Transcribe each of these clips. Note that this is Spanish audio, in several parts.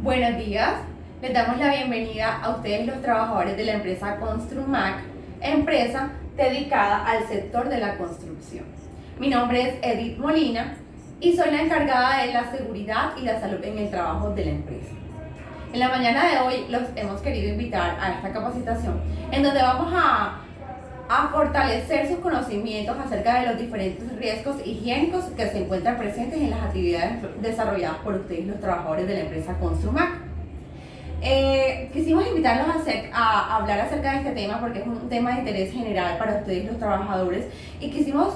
Buenos días, les damos la bienvenida a ustedes los trabajadores de la empresa Construmac, empresa dedicada al sector de la construcción. Mi nombre es Edith Molina y soy la encargada de la seguridad y la salud en el trabajo de la empresa. En la mañana de hoy los hemos querido invitar a esta capacitación en donde vamos a fortalecer sus conocimientos acerca de los diferentes riesgos higiénicos que se encuentran presentes en las actividades desarrolladas por ustedes, los trabajadores de la empresa Construmac. Quisimos invitarlos a hablar acerca de este tema porque es un tema de interés general para ustedes, los trabajadores, y quisimos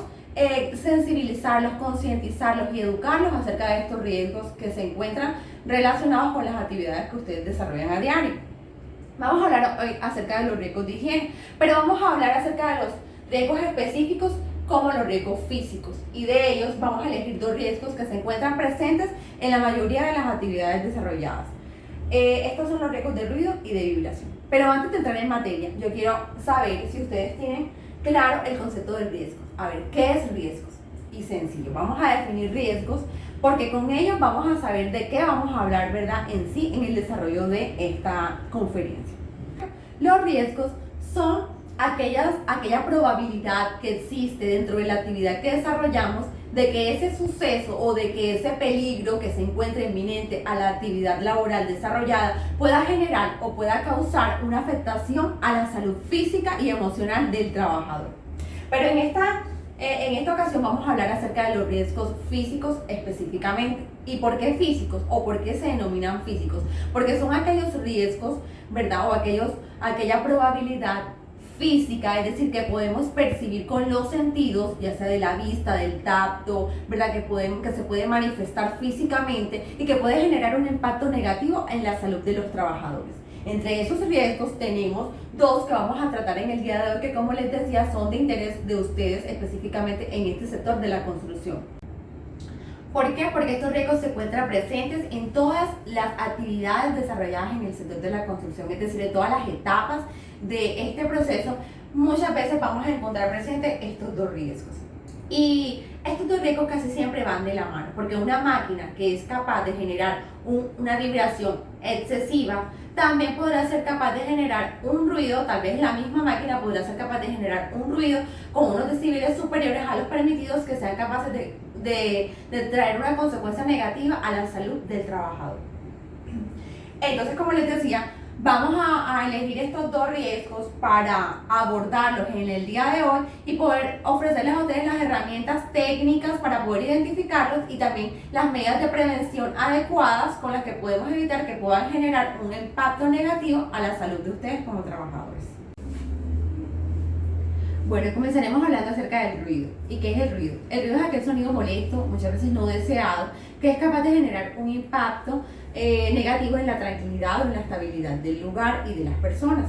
sensibilizarlos, concientizarlos y educarlos acerca de estos riesgos que se encuentran relacionados con las actividades que ustedes desarrollan a diario. Vamos a hablar hoy acerca de los riesgos de higiene, pero vamos a hablar acerca de los riesgos específicos como los riesgos físicos, y de ellos vamos a elegir dos riesgos que se encuentran presentes en la mayoría de las actividades desarrolladas. Estos son los riesgos de ruido y de vibración. Pero antes de entrar en materia, yo quiero saber si ustedes tienen claro el concepto del riesgo. A ver, ¿qué es riesgos? Y sencillo, vamos a definir riesgos porque con ellos vamos a saber de qué vamos a hablar, ¿verdad?, en sí, en el desarrollo de esta conferencia. Los riesgos son aquella probabilidad que existe dentro de la actividad que desarrollamos de que ese suceso o de que ese peligro que se encuentre inminente a la actividad laboral desarrollada pueda generar o pueda causar una afectación a la salud física y emocional del trabajador. Pero en esta ocasión vamos a hablar acerca de los riesgos físicos específicamente. ¿Y por qué físicos? ¿O por qué se denominan físicos? Porque son aquellos riesgos, ¿verdad? O aquella probabilidad física, es decir, que podemos percibir con los sentidos, ya sea de la vista, del tacto, ¿verdad? Que se puede manifestar físicamente y que puede generar un impacto negativo en la salud de los trabajadores. Entre esos riesgos tenemos dos que vamos a tratar en el día de hoy, que, como les decía, son de interés de ustedes específicamente en este sector de la construcción. ¿Por qué? Porque estos riesgos se encuentran presentes en todas las actividades desarrolladas en el sector de la construcción, es decir, en todas las etapas de este proceso. Muchas veces vamos a encontrar presentes estos dos riesgos. Y estos dos riesgos casi siempre van de la mano, porque una máquina que es capaz de generar una vibración excesiva también podrá ser capaz de generar un ruido. Tal vez la misma máquina podrá ser capaz de generar un ruido con unos decibeles superiores a los permitidos, que sean capaces de traer una consecuencia negativa a la salud del trabajador. Entonces, como les decía, vamos a elegir estos dos riesgos para abordarlos en el día de hoy y poder ofrecerles a ustedes las herramientas técnicas para poder identificarlos y también las medidas de prevención adecuadas con las que podemos evitar que puedan generar un impacto negativo a la salud de ustedes como trabajadores. Bueno, comenzaremos hablando acerca del ruido. ¿Y qué es el ruido? El ruido es aquel sonido molesto, muchas veces no deseado, que es capaz de generar un impacto negativo en la tranquilidad o en la estabilidad del lugar y de las personas.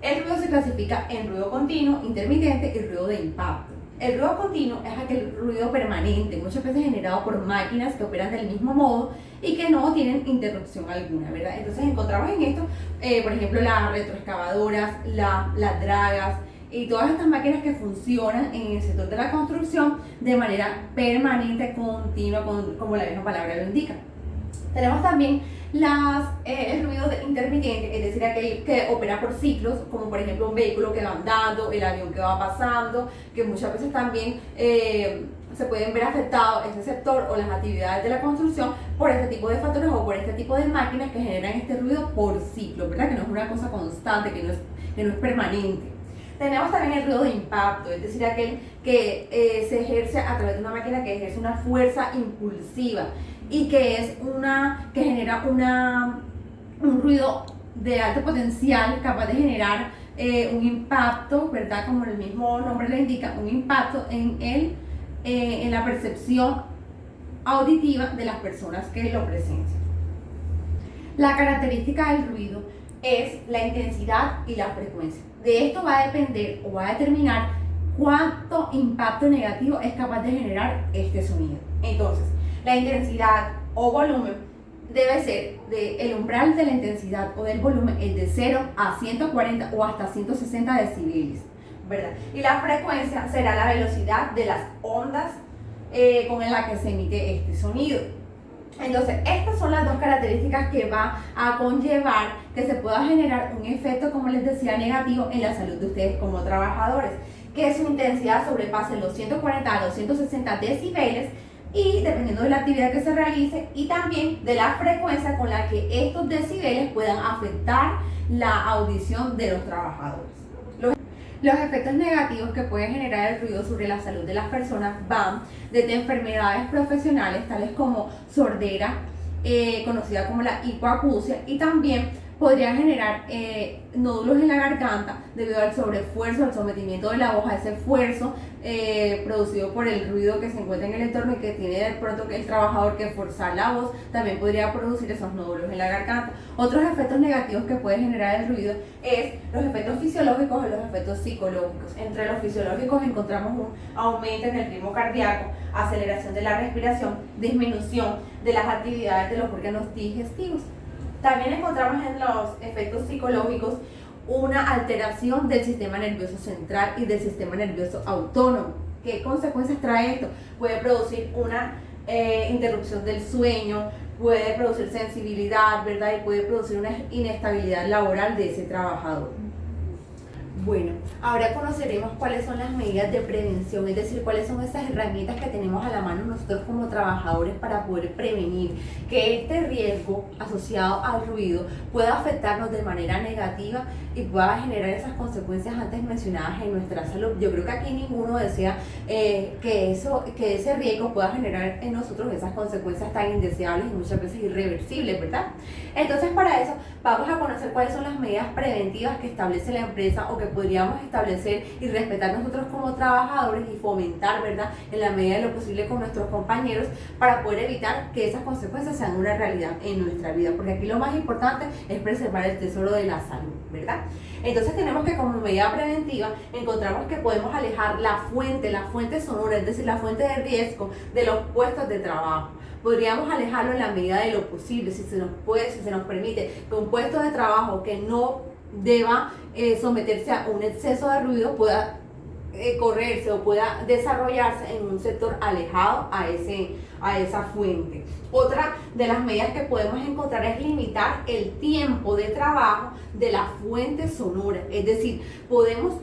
El ruido se clasifica en ruido continuo, intermitente y ruido de impacto. El ruido continuo es aquel ruido permanente, muchas veces generado por máquinas que operan del mismo modo y que no tienen interrupción alguna, ¿verdad? Entonces encontramos en esto, por ejemplo, las retroexcavadoras, las dragas y todas estas máquinas que funcionan en el sector de la construcción de manera permanente, continua, como la misma palabra lo indica. Tenemos también el ruido intermitente, es decir, aquel que opera por ciclos, como por ejemplo un vehículo que va andando, el avión que va pasando, que muchas veces también se pueden ver afectados ese sector o las actividades de la construcción por este tipo de factores o por este tipo de máquinas que generan este ruido por ciclo, ¿verdad? Que no es una cosa constante, que no es permanente. Tenemos también el ruido de impacto, es decir, aquel que se ejerce a través de una máquina que ejerce una fuerza impulsiva y que genera un ruido de alto potencial, capaz de generar un impacto, ¿verdad? Como el mismo nombre le indica, un impacto en la percepción auditiva de las personas que lo presencian. La característica del ruido es la intensidad y la frecuencia. De esto va a depender o va a determinar cuánto impacto negativo es capaz de generar este sonido. Entonces, la intensidad o volumen debe ser el umbral de la intensidad o del volumen es de 0 a 140 o hasta 160 decibeles, ¿verdad? Y la frecuencia será la velocidad de las ondas con la que se emite este sonido. Entonces, estas son las dos características que va a conllevar que se pueda generar un efecto, como les decía, negativo en la salud de ustedes como trabajadores, que su intensidad sobrepase los 140 a los 160 decibeles y dependiendo de la actividad que se realice y también de la frecuencia con la que estos decibeles puedan afectar la audición de los trabajadores. Los efectos negativos que puede generar el ruido sobre la salud de las personas van desde enfermedades profesionales tales como sordera, conocida como la hipoacusia, y también podría generar nódulos en la garganta debido al sobreesfuerzo, al sometimiento de la voz a ese esfuerzo producido por el ruido que se encuentra en el entorno y que tiene de pronto el trabajador que forzar la voz, también podría producir esos nódulos en la garganta. Otros efectos negativos que puede generar el ruido es los efectos fisiológicos y los efectos psicológicos. Entre los fisiológicos encontramos un aumento en el ritmo cardíaco, aceleración de la respiración, disminución de las actividades de los órganos digestivos. También encontramos en los efectos psicológicos una alteración del sistema nervioso central y del sistema nervioso autónomo. ¿Qué consecuencias trae esto? Puede producir una interrupción del sueño, puede producir sensibilidad, ¿verdad? Y puede producir una inestabilidad laboral de ese trabajador. Bueno, ahora conoceremos cuáles son las medidas de prevención, es decir, cuáles son esas herramientas que tenemos a la mano nosotros como trabajadores para poder prevenir que este riesgo asociado al ruido pueda afectarnos de manera negativa y pueda generar esas consecuencias antes mencionadas en nuestra salud. Yo creo que aquí ninguno desea que ese riesgo pueda generar en nosotros esas consecuencias tan indeseables y muchas veces irreversibles, ¿verdad? Entonces, para eso vamos a conocer cuáles son las medidas preventivas que establece la empresa o que podríamos establecer y respetar nosotros como trabajadores y fomentar, ¿verdad?, en la medida de lo posible con nuestros compañeros para poder evitar que esas consecuencias sean una realidad en nuestra vida, porque aquí lo más importante es preservar el tesoro de la salud, ¿verdad? Entonces tenemos que como medida preventiva encontramos que podemos alejar la fuente sonora, es decir, la fuente de riesgo de los puestos de trabajo. Podríamos alejarlo en la medida de lo posible, si se nos permite, que un puesto de trabajo que no deba someterse a un exceso de ruido pueda correrse o pueda desarrollarse en un sector alejado a esa fuente. Otra de las medidas que podemos encontrar es limitar el tiempo de trabajo de la fuente sonora, es decir, podemos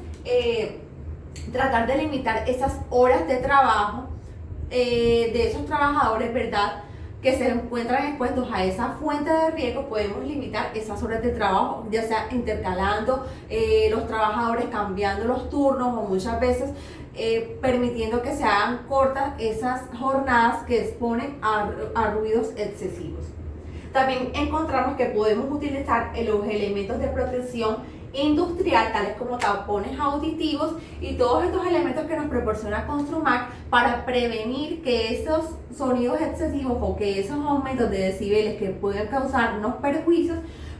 tratar de limitar esas horas de trabajo de esos trabajadores, ¿verdad?, que se encuentran expuestos a esa fuente de riesgo. Podemos limitar esas horas de trabajo, ya sea intercalando los trabajadores, cambiando los turnos o muchas veces permitiendo que se hagan cortas esas jornadas que exponen a ruidos excesivos. También encontramos que podemos utilizar los elementos de protección industrial, tales como tapones auditivos y todos estos elementos que nos proporciona Construmac para prevenir que esos sonidos excesivos o que esos aumentos de decibeles que pueden causarnos perjuicios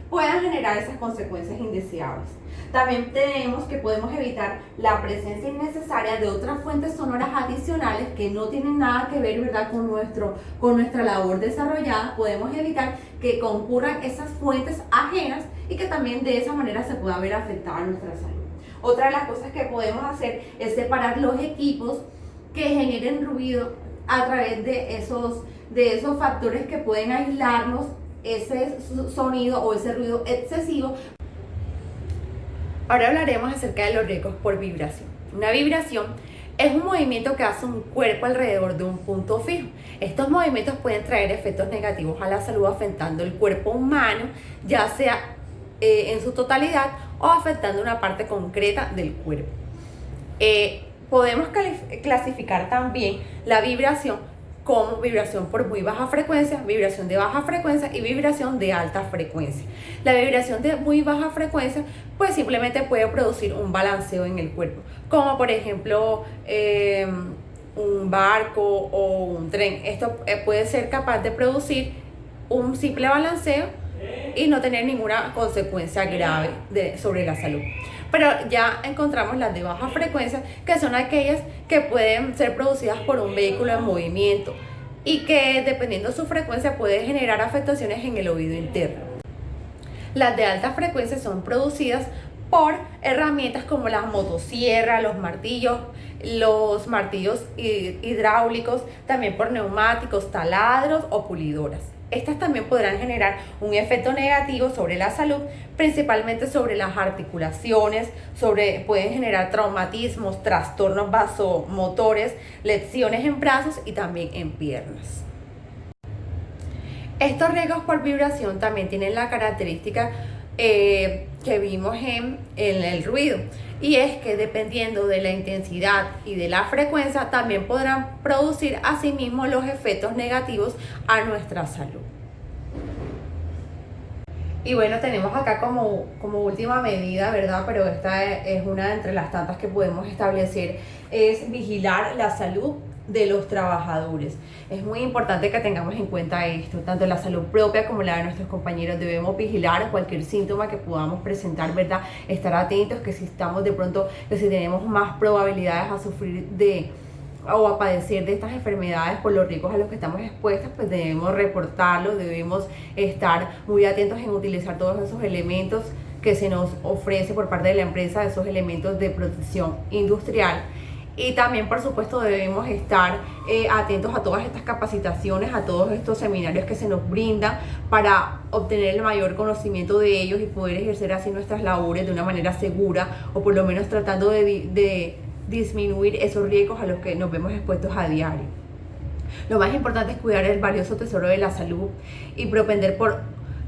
puedan generar esas consecuencias indeseables. También tenemos que podemos evitar la presencia innecesaria de otras fuentes sonoras adicionales que no tienen nada que ver, ¿verdad?, con nuestra labor desarrollada. Podemos evitar que concurran esas fuentes ajenas y que también de esa manera se pueda ver afectada nuestra salud. Otra de las cosas que podemos hacer es separar los equipos que generen ruido a través de esos factores que pueden aislarnos ese sonido o ese ruido excesivo. Ahora hablaremos acerca de los riesgos por vibración. Una vibración es un movimiento que hace un cuerpo alrededor de un punto fijo. Estos movimientos pueden traer efectos negativos a la salud afectando el cuerpo humano, ya sea en su totalidad o afectando una parte concreta del cuerpo. Podemos clasificar también la vibración como vibración por muy baja frecuencia, vibración de baja frecuencia y vibración de alta frecuencia. La vibración de muy baja frecuencia pues simplemente puede producir un balanceo en el cuerpo, como por ejemplo un barco o un tren. Esto puede ser capaz de producir un simple balanceo y no tener ninguna consecuencia grave sobre la salud. Pero ya encontramos las de baja frecuencia, que son aquellas que pueden ser producidas por un vehículo en movimiento y que dependiendo de su frecuencia puede generar afectaciones en el oído interno. Las de alta frecuencia son producidas por herramientas como las motosierras, los martillos hidráulicos, también por neumáticos, taladros o pulidoras. Estas también podrán generar un efecto negativo sobre la salud, principalmente sobre las articulaciones, pueden generar traumatismos, trastornos vasomotores, lesiones en brazos y también en piernas. Estos riesgos por vibración también tienen la característica que vimos en el ruido, y es que dependiendo de la intensidad y de la frecuencia también podrán producir asimismo los efectos negativos a nuestra salud. Y bueno, tenemos acá como última medida, ¿verdad? Pero esta es una entre las tantas que podemos establecer, es vigilar la salud de los trabajadores. Es muy importante que tengamos en cuenta esto, tanto la salud propia como la de nuestros compañeros. Debemos vigilar cualquier síntoma que podamos presentar, ¿verdad? Estar atentos que si tenemos más probabilidades a sufrir o a padecer de estas enfermedades por los riesgos a los que estamos expuestos, pues debemos reportarlo, debemos estar muy atentos en utilizar todos esos elementos que se nos ofrece por parte de la empresa, esos elementos de protección industrial. Y también, por supuesto, debemos estar atentos a todas estas capacitaciones, a todos estos seminarios que se nos brindan para obtener el mayor conocimiento de ellos y poder ejercer así nuestras labores de una manera segura, o por lo menos tratando de disminuir esos riesgos a los que nos vemos expuestos a diario. Lo más importante es cuidar el valioso tesoro de la salud y propender por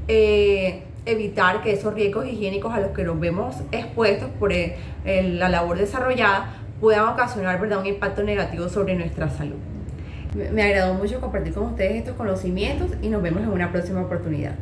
evitar que esos riesgos higiénicos a los que nos vemos expuestos por la labor desarrollada puedan ocasionar, ¿verdad?, un impacto negativo sobre nuestra salud. Me agradó mucho compartir con ustedes estos conocimientos y nos vemos en una próxima oportunidad.